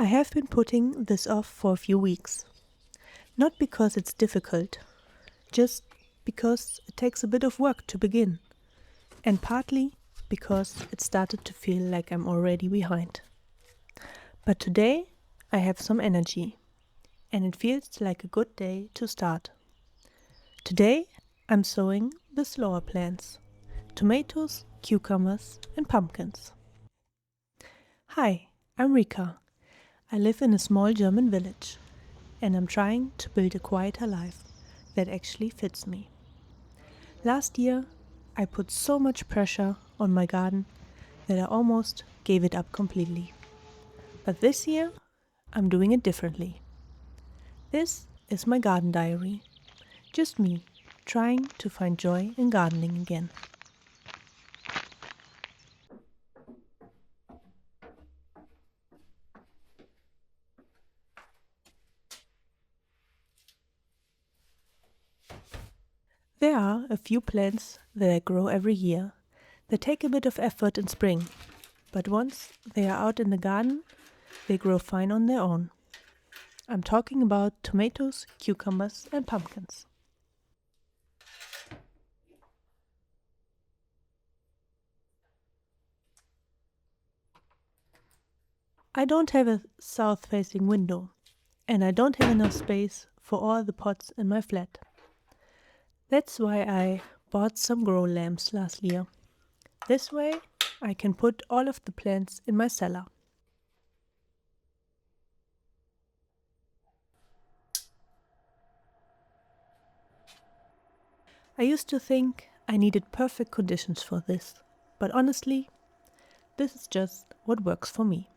I have been putting this off for a few weeks. Not because it's difficult, just because it takes a bit of work to begin, and partly because it started to feel like I'm already behind. But today I have some energy, and it feels like a good day to start. Today I'm sowing the slower plants: tomatoes, cucumbers, and pumpkins. Hi, I'm Rika. I live in a small German village, and I'm trying to build a quieter life that actually fits me. Last year, I put so much pressure on my garden that I almost gave it up completely. But this year, I'm doing it differently. This is my garden diary. Just me, trying to find joy in gardening again. There are a few plants that I grow every year. They take a bit of effort in spring, but once they are out in the garden, they grow fine on their own. I'm talking about tomatoes, cucumbers, and pumpkins. I don't have a south-facing window, and I don't have enough space for all the pots in my flat. That's why I bought some grow lamps last year. This way, I can put all of the plants in my cellar. I used to think I needed perfect conditions for this, but honestly, this is just what works for me.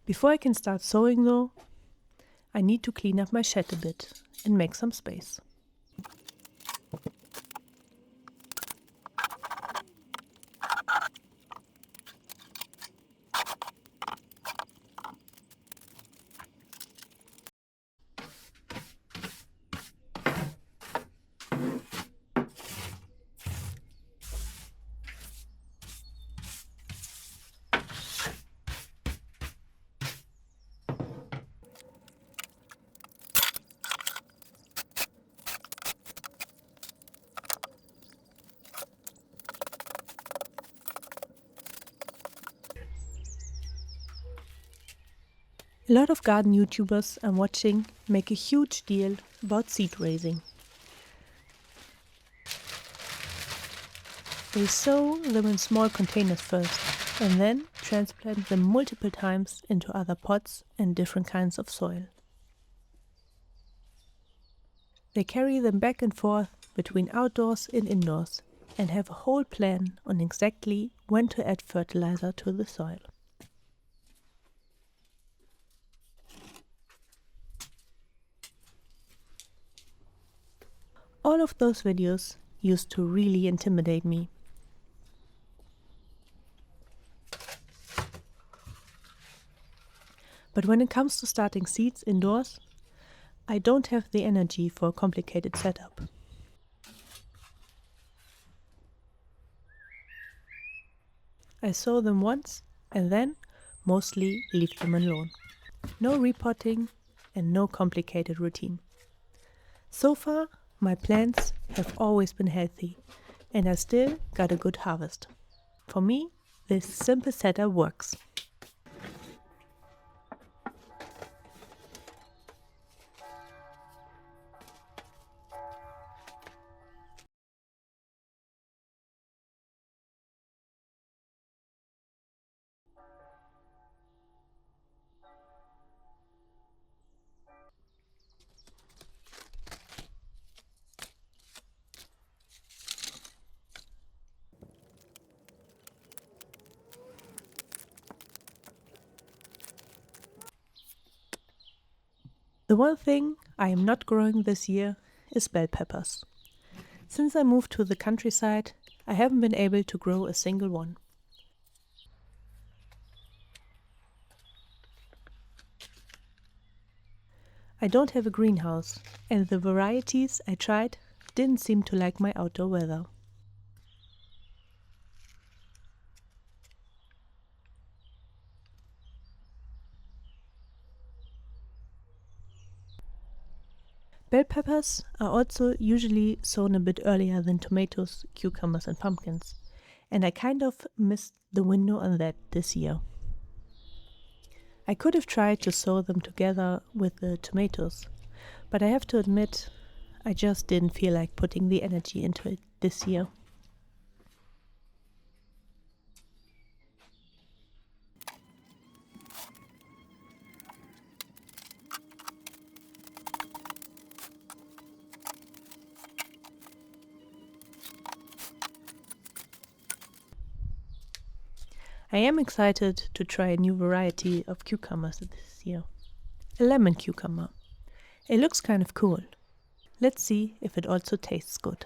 Before I can start sowing though, I need to clean up my shed a bit and make some space. A lot of garden YouTubers I'm watching make a huge deal about seed raising. They sow them in small containers first and then transplant them multiple times into other pots and different kinds of soil. They carry them back and forth between outdoors and indoors and have a whole plan on exactly when to add fertilizer to the soil. All of those videos used to really intimidate me. But when it comes to starting seeds indoors, I don't have the energy for a complicated setup. I sow them once and then mostly leave them alone. No repotting and no complicated routine. So far, my plants have always been healthy and I still got a good harvest. For me, this simple setup works. The one thing I am not growing this year is bell peppers. Since I moved to the countryside, I haven't been able to grow a single one. I don't have a greenhouse, and the varieties I tried didn't seem to like my outdoor weather. Bell peppers are also usually sown a bit earlier than tomatoes, cucumbers, and pumpkins, and I kind of missed the window on that this year. I could have tried to sow them together with the tomatoes, but I have to admit, I just didn't feel like putting the energy into it this year. I am excited to try a new variety of cucumbers this year. A lemon cucumber. It looks kind of cool. Let's see if it also tastes good.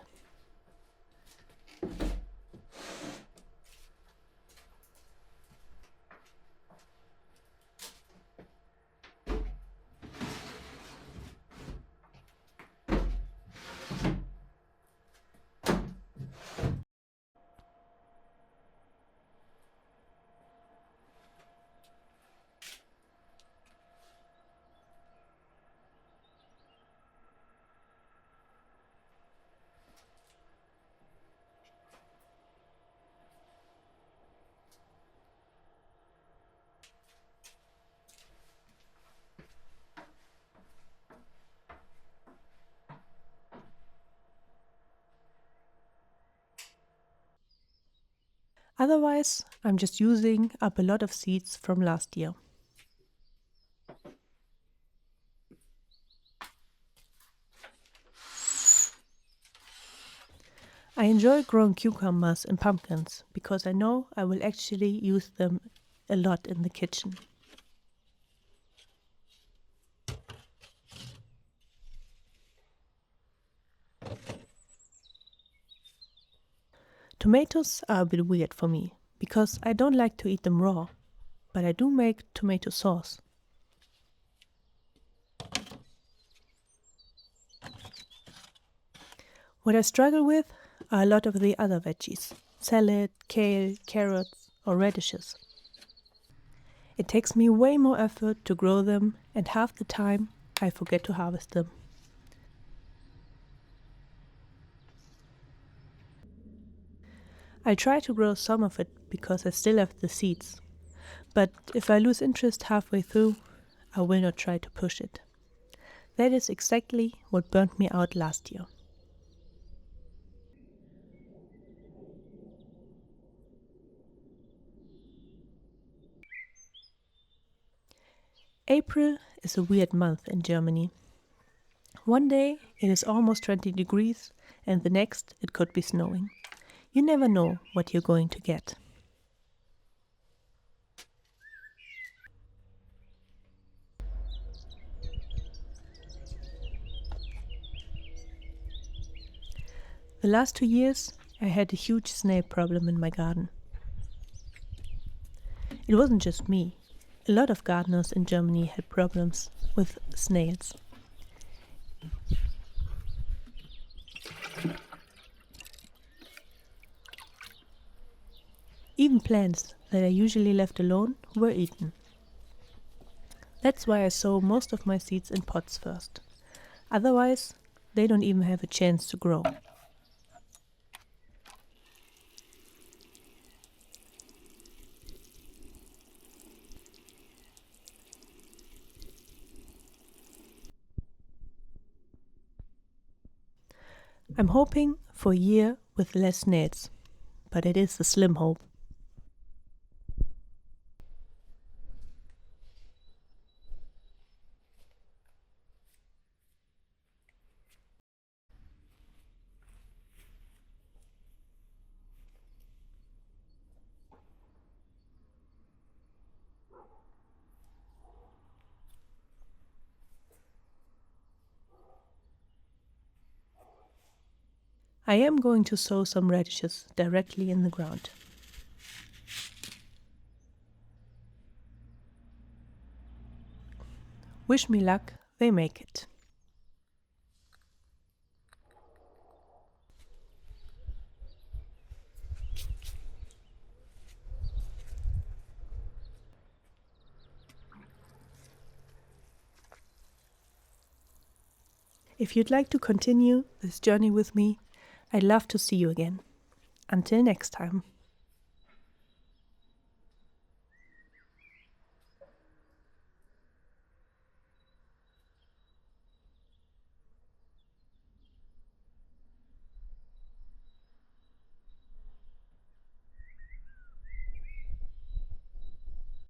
Otherwise, I'm just using up a lot of seeds from last year. I enjoy growing cucumbers and pumpkins because I know I will actually use them a lot in the kitchen. Tomatoes are a bit weird for me because I don't like to eat them raw, but I do make tomato sauce. What I struggle with are a lot of the other veggies: salad, kale, carrots, or radishes. It takes me way more effort to grow them, and half the time I forget to harvest them. I try to grow some of it because I still have the seeds, but if I lose interest halfway through, I will not try to push it. That is exactly what burnt me out last year. April is a weird month in Germany. One day it is almost 20 degrees, and the next it could be snowing. You never know what you're going to get. The last 2 years I had a huge snail problem in my garden. It wasn't just me. A lot of gardeners in Germany had problems with snails. Even plants that are usually left alone were eaten. That's why I sow most of my seeds in pots first. Otherwise, they don't even have a chance to grow. I'm hoping for a year with less snails, but it is a slim hope. I am going to sow some radishes directly in the ground. Wish me luck, they make it. If you'd like to continue this journey with me, I'd love to see you again. Until next time.